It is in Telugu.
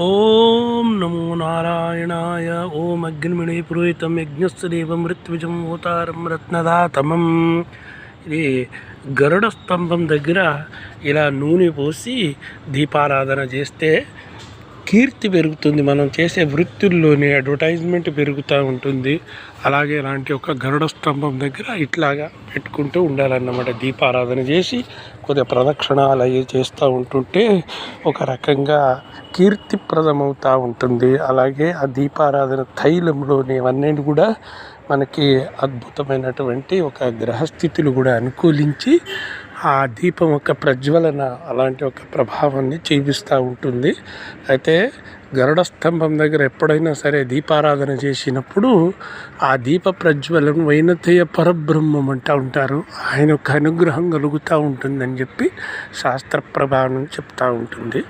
ఓం నమో నారాయణాయ. ఓం అగ్నిమిణి పురోహితం యజ్ఞస్థ దేవం మృత్యుజం ఓతారం రత్నదాతమం. ఇది గరుడ స్తంభం దగ్గర ఇలా నూనె పోసి దీపారాధన చేస్తే కీర్తి పెరుగుతుంది. మనం చేసే వృత్తుల్లోనే అడ్వర్టైజ్మెంట్ పెరుగుతూ ఉంటుంది. అలాగే ఇలాంటి ఒక గరుడ స్తంభం దగ్గర ఇట్లాగా పెట్టుకుంటూ ఉండాలన్నమాట. దీపారాధన చేసి కొద్దిగా ప్రదక్షిణాలు అవి చేస్తూ ఉంటుంటే ఒక రకంగా కీర్తిప్రదమవుతూ ఉంటుంది. అలాగే ఆ దీపారాధన తైలంలోని అవన్నీ కూడా మనకి అద్భుతమైనటువంటి ఒక గ్రహస్థితులు కూడా అనుకూలించి ఆ దీపం యొక్క ప్రజ్వలన అలాంటి ఒక ప్రభావాన్ని చూపిస్తూ ఉంటుంది. అయితే గరుడ స్తంభం దగ్గర ఎప్పుడైనా సరే దీపారాధన చేసినప్పుడు ఆ దీప ప్రజ్వలన వైనతేయ పరబ్రహ్మం అంటూ ఉంటారు. ఆయన యొక్క అనుగ్రహం కలుగుతూ ఉంటుందని చెప్పి శాస్త్ర ప్రభావం చెప్తూ ఉంటుంది.